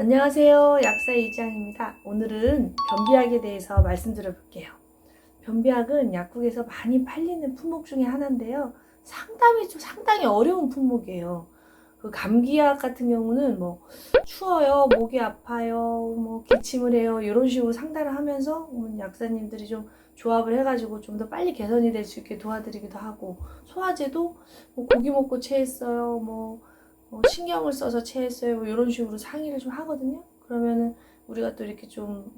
안녕하세요. 약사 이지향입니다. 오늘은 변비약에 대해서 말씀드려 볼게요. 변비약은 약국에서 많이 팔리는 품목 중에 하나인데요. 상당히 어려운 품목이에요. 그 감기약 같은 경우는 추워요, 목이 아파요, 기침을 해요, 이런 식으로 상담을 하면서 약사님들이 좀 조합을 해가지고 좀 더 빨리 개선이 될 수 있게 도와드리기도 하고, 소화제도 고기 먹고 체했어요, 신경을 써서 체했어요, 이런 식으로 상의를 좀 하거든요. 그러면은 우리가 또 이렇게 좀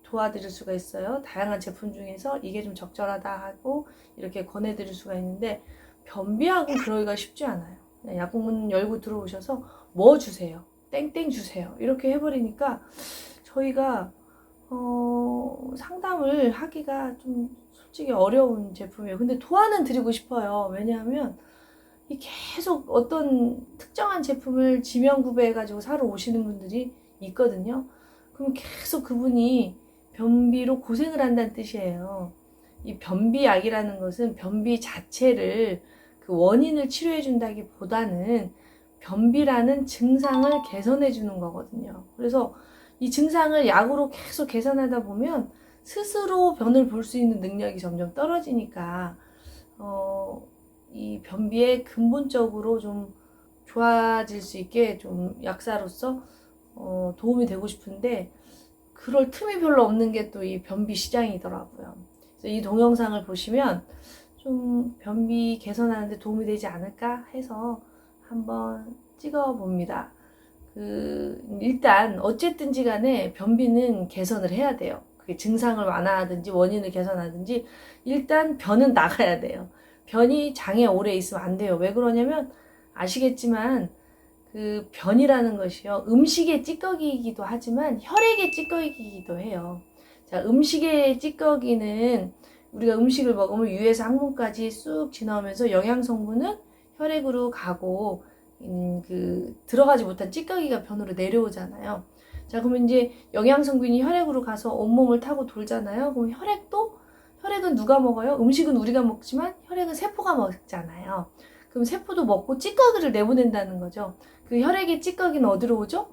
도와드릴 수가 있어요. 다양한 제품 중에서 이게 좀 적절하다 하고 이렇게 권해드릴 수가 있는데, 변비약은 그러기가 쉽지 않아요. 그냥 약국문 열고 들어오셔서 뭐 주세요, 땡땡 주세요, 이렇게 해버리니까 저희가 상담을 하기가 좀 솔직히 어려운 제품이에요. 근데 도와는 드리고 싶어요. 왜냐하면 계속 어떤 특정한 제품을 지명 구배해가지고 사러 오시는 분들이 있거든요. 그럼 계속 그분이 변비로 고생을 한다는 뜻이에요. 이 변비약이라는 것은 변비 자체를 그 원인을 치료해 준다기보다는 변비라는 증상을 개선해 주는 거거든요. 그래서 이 증상을 약으로 계속 개선하다 보면 스스로 변을 볼 수 있는 능력이 점점 떨어지니까 이 변비에 근본적으로 좀 좋아질 수 있게 좀 약사로서 도움이 되고 싶은데, 그럴 틈이 별로 없는 게 또 이 변비 시장이더라고요. 그래서 이 동영상을 보시면 좀 변비 개선하는데 도움이 되지 않을까 해서 한번 찍어 봅니다. 일단 어쨌든지 간에 변비는 개선을 해야 돼요. 그게 증상을 완화하든지 원인을 개선하든지 일단 변은 나가야 돼요. 변이 장에 오래 있으면 안 돼요. 왜 그러냐면 아시겠지만 그 변이라는 것이요, 음식의 찌꺼기이기도 하지만 혈액의 찌꺼기이기도 해요. 자, 음식의 찌꺼기는 우리가 음식을 먹으면 위에서 항문까지 쑥 지나오면서 영양 성분은 혈액으로 가고 들어가지 못한 찌꺼기가 변으로 내려오잖아요. 자, 그러면 이제 영양 성분이 혈액으로 가서 온몸을 타고 돌잖아요. 그럼 혈액은 누가 먹어요? 음식은 우리가 먹지만 혈액은 세포가 먹잖아요. 그럼 세포도 먹고 찌꺼기를 내보낸다는 거죠. 그 혈액의 찌꺼기는 어디로 오죠?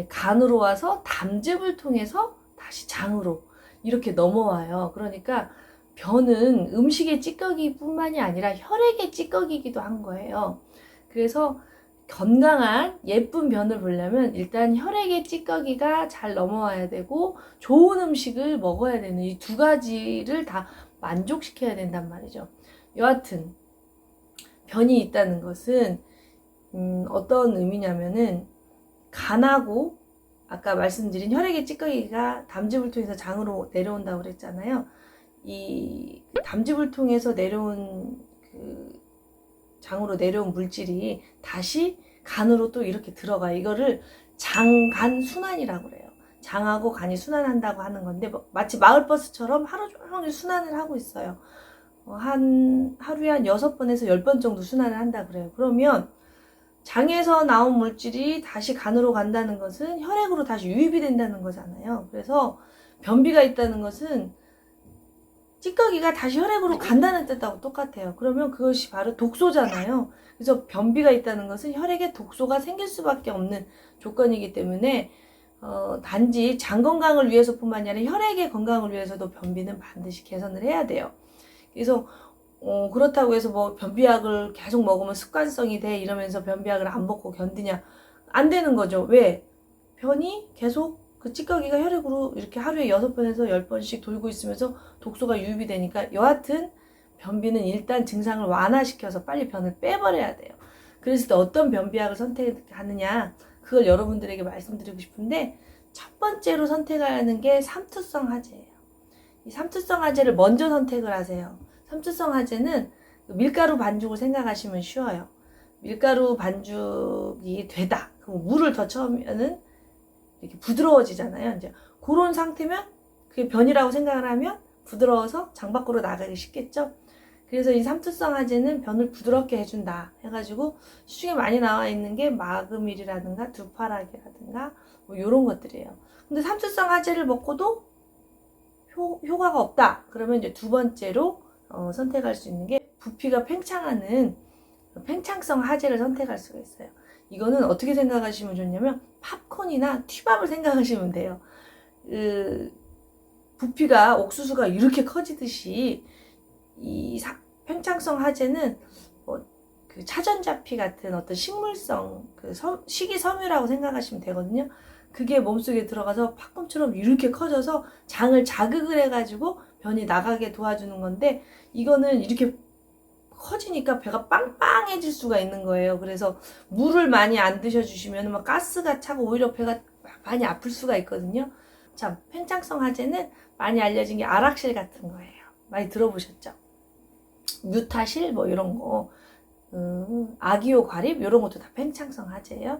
간으로 와서 담즙을 통해서 다시 장으로 이렇게 넘어와요. 그러니까 변은 음식의 찌꺼기뿐만이 아니라 혈액의 찌꺼기이기도 한 거예요. 그래서 건강한 예쁜 변을 보려면 일단 혈액의 찌꺼기가 잘 넘어와야 되고 좋은 음식을 먹어야 되는 이 두 가지를 다 만족시켜야 된단 말이죠. 여하튼 변이 있다는 것은 어떤 의미냐면은 간하고 아까 말씀드린 혈액의 찌꺼기가 담즙을 통해서 장으로 내려온다고 그랬잖아요. 이 담즙을 통해서 내려온 장으로 내려온 물질이 다시 간으로 또 이렇게 들어가요. 이거를 장간 순환이라고 그래요. 장하고 간이 순환한다고 하는 건데, 마치 마을버스처럼 하루 종일 순환을 하고 있어요. 하루에 한 6번에서 10번 정도 순환을 한다 그래요. 그러면 장에서 나온 물질이 다시 간으로 간다는 것은 혈액으로 다시 유입이 된다는 거잖아요. 그래서 변비가 있다는 것은 찌꺼기가 다시 혈액으로 간다는 뜻하고 똑같아요. 그러면 그것이 바로 독소잖아요. 그래서 변비가 있다는 것은 혈액에 독소가 생길 수밖에 없는 조건이기 때문에 단지 장 건강을 위해서뿐만이 아니라 혈액의 건강을 위해서도 변비는 반드시 개선을 해야 돼요. 그래서 그렇다고 해서 변비약을 계속 먹으면 습관성이 돼 이러면서 변비약을 안 먹고 견디냐? 안 되는 거죠. 왜? 변이 계속 그 찌꺼기가 혈액으로 이렇게 하루에 6번에서 10번씩 돌고 있으면서 독소가 유입이 되니까, 여하튼 변비는 일단 증상을 완화시켜서 빨리 변을 빼버려야 돼요. 그랬을 때 어떤 변비약을 선택하느냐, 그걸 여러분들에게 말씀드리고 싶은데, 첫 번째로 선택하는 게 삼투성 하제예요. 이 삼투성 하제를 먼저 선택을 하세요. 삼투성 하제는 밀가루 반죽을 생각하시면 쉬워요. 밀가루 반죽이 되다. 그럼 물을 더 쳐면은 이렇게 부드러워지잖아요. 이제 그런 상태면 그게 변이라고 생각을 하면 부드러워서 장 밖으로 나가기 쉽겠죠. 그래서 이 삼투성 하제는 변을 부드럽게 해준다 해가지고 시중에 많이 나와 있는 게 마그밀이라든가 두파락이라든가 이런 것들이에요. 근데 삼투성 하제를 먹고도 효과가 없다 그러면 이제 두 번째로 선택할 수 있는 게 부피가 팽창하는 팽창성 하제를 선택할 수가 있어요. 이거는 어떻게 생각하시면 좋냐면 팝콘이나 튀밥을 생각하시면 돼요. 부피가 옥수수가 이렇게 커지듯이 이 팽창성 하재는 그 차전자피 같은 어떤 식물성 식이섬유라고 생각하시면 되거든요. 그게 몸속에 들어가서 팝콘처럼 이렇게 커져서 장을 자극을 해가지고 변이 나가게 도와주는 건데, 이거는 이렇게 커지니까 배가 빵빵해질 수가 있는 거예요. 그래서 물을 많이 안 드셔주시면 막 가스가 차고 오히려 배가 많이 아플 수가 있거든요. 참, 팽창성 하재는 많이 알려진 게 아락실 같은 거예요. 많이 들어보셨죠? 뮤타실 뭐 이런 거, 아기오 과립 이런 것도 다 팽창성 하재예요.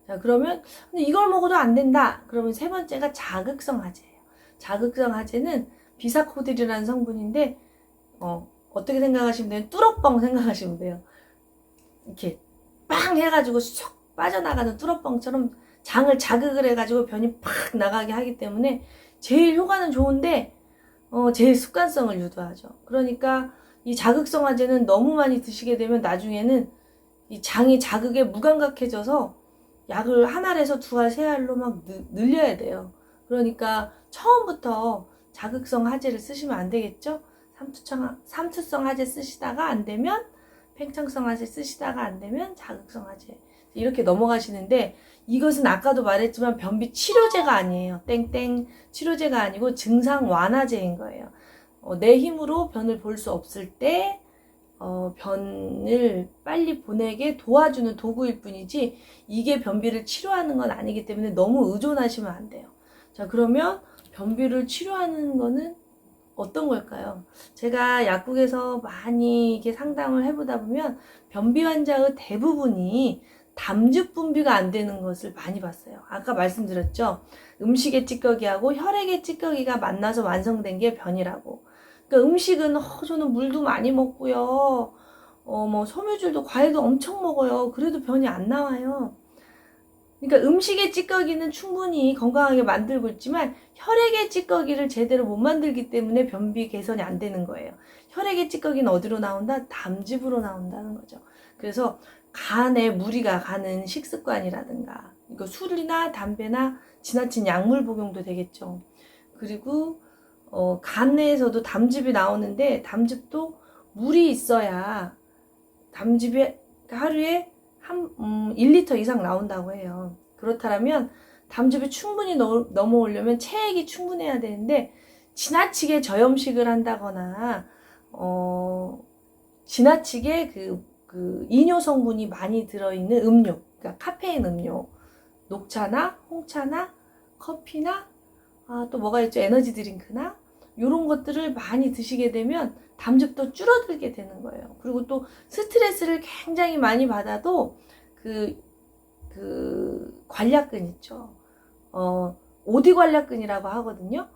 자, 그러면 근데 이걸 먹어도 안 된다. 그러면 세 번째가 자극성 하재예요. 자극성 하재는 비사코딜이라는 성분인데 어떻게 생각하시면 돼요? 뚫어뻥 생각하시면 돼요. 이렇게 빵 해가지고 쏙 빠져나가는 뚫어뻥처럼 장을 자극을 해가지고 변이 팍 나가게 하기 때문에 제일 효과는 좋은데 제일 습관성을 유도하죠. 그러니까 이 자극성 하재는 너무 많이 드시게 되면 나중에는 이 장이 자극에 무감각해져서 약을 한 알에서 두 알, 세 알로 막 늘려야 돼요. 그러니까 처음부터 자극성 하재를 쓰시면 안 되겠죠? 삼투성 하재 쓰시다가 안 되면 팽창성 하재 쓰시다가 안 되면 자극성 하재 이렇게 넘어가시는데, 이것은 아까도 말했지만 변비 치료제가 아니에요. 땡땡 치료제가 아니고 증상 완화제인 거예요. 내 힘으로 변을 볼 수 없을 때 변을 빨리 보내게 도와주는 도구일 뿐이지 이게 변비를 치료하는 건 아니기 때문에 너무 의존하시면 안 돼요. 자, 그러면 변비를 치료하는 거는 어떤 걸까요? 제가 약국에서 많이 이렇게 상담을 해보다 보면 변비 환자의 대부분이 담즙 분비가 안 되는 것을 많이 봤어요. 아까 말씀드렸죠? 음식의 찌꺼기하고 혈액의 찌꺼기가 만나서 완성된 게 변이라고. 그러니까 음식은 저는 물도 많이 먹고요. 뭐 섬유질도 과일도 엄청 먹어요. 그래도 변이 안 나와요. 그러니까 음식의 찌꺼기는 충분히 건강하게 만들고 있지만 혈액의 찌꺼기를 제대로 못 만들기 때문에 변비 개선이 안 되는 거예요. 혈액의 찌꺼기는 어디로 나온다? 담즙으로 나온다는 거죠. 그래서 간에 무리가 가는 식습관이라든가, 이거 술이나 담배나 지나친 약물 복용도 되겠죠. 그리고 간 내에서도 담즙이 나오는데 담즙도 물이 있어야 담즙이 하루에 1리터 이상 나온다고 해요. 그렇다면 담즙이 충분히 넘어오려면 체액이 충분해야 되는데, 지나치게 저염식을 한다거나 지나치게 그 이뇨 성분이 많이 들어있는 음료, 그러니까 카페인 음료, 녹차나 홍차나 커피나 또 뭐가 있죠? 에너지 드링크나 이런 것들을 많이 드시게 되면 담즙도 줄어들게 되는 거예요. 그리고 또 스트레스를 굉장히 많이 받아도 그 관략근 있죠. 오디 관략근이라고 하거든요.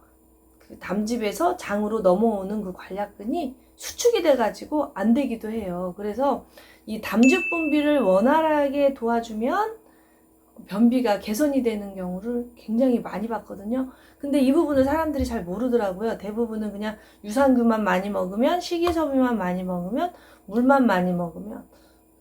그 담즙에서 장으로 넘어오는 그 관략근이 수축이 돼가지고 안 되기도 해요. 그래서 이 담즙 분비를 원활하게 도와주면 변비가 개선이 되는 경우를 굉장히 많이 봤거든요. 근데 이 부분을 사람들이 잘 모르더라고요. 대부분은 그냥 유산균만 많이 먹으면, 식이섬유만 많이 먹으면, 물만 많이 먹으면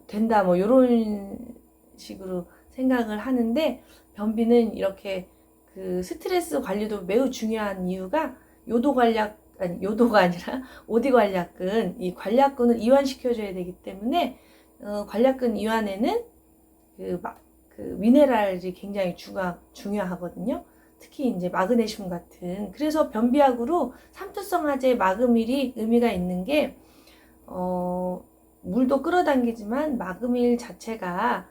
된다, 뭐 이런 식으로 생각을 하는데, 변비는 이렇게 그 스트레스 관리도 매우 중요한 이유가 요도가 아니라 오디 관략근, 이 관략근을 이완시켜줘야 되기 때문에 관략근 이완에는 그 미네랄이 굉장히 중요하거든요. 특히 이제 마그네슘 같은. 그래서 변비약으로 삼투성 하재 마그밀이 의미가 있는 게 물도 끌어당기지만 마그밀 자체가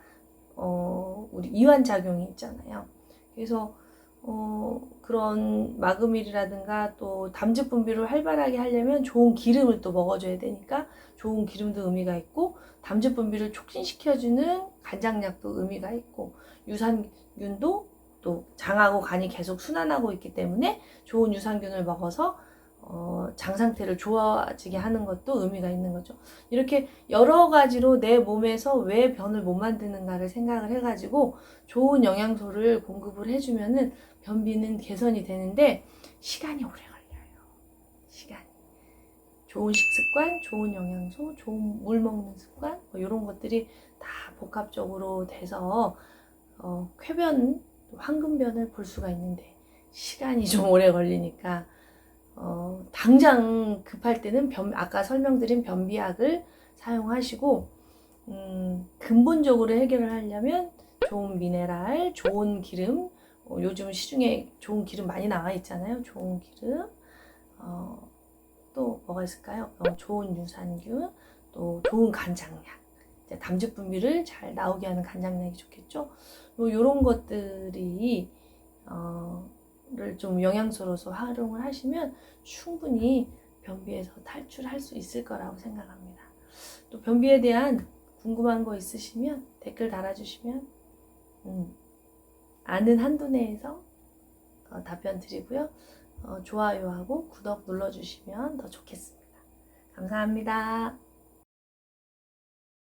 우리 이완 작용이 있잖아요. 그래서 그런 마그밀이라든가 또 담즙 분비를 활발하게 하려면 좋은 기름을 또 먹어줘야 되니까 좋은 기름도 의미가 있고, 담즙 분비를 촉진시켜주는 간장약도 의미가 있고, 유산균도 또 장하고 간이 계속 순환하고 있기 때문에 좋은 유산균을 먹어서 장 상태를 좋아지게 하는 것도 의미가 있는 거죠. 이렇게 여러 가지로 내 몸에서 왜 변을 못 만드는가를 생각을 해가지고 좋은 영양소를 공급을 해주면은 변비는 개선이 되는데 시간이 오래 걸려요. 시간이. 좋은 식습관, 좋은 영양소, 좋은 물 먹는 습관, 뭐 이런 것들이 다 복합적으로 돼서 쾌변, 황금변을 볼 수가 있는데 시간이 좀 오래 걸리니까 당장 급할 때는 아까 설명드린 변비약을 사용하시고 근본적으로 해결을 하려면 좋은 미네랄, 좋은 기름, 요즘 시중에 좋은 기름 많이 나와 있잖아요. 좋은 기름, 또 뭐가 있을까요? 좋은 유산균, 또 좋은 간장약, 담즙 분비를 잘 나오게 하는 간장약이 좋겠죠. 이런 것들이 를 좀 영양소로서 활용을 하시면 충분히 변비에서 탈출할 수 있을 거라고 생각합니다. 또 변비에 대한 궁금한 거 있으시면 댓글 달아주시면 아는 한도 내에서 답변 드리고요. 좋아요하고 구독 눌러주시면 더 좋겠습니다. 감사합니다.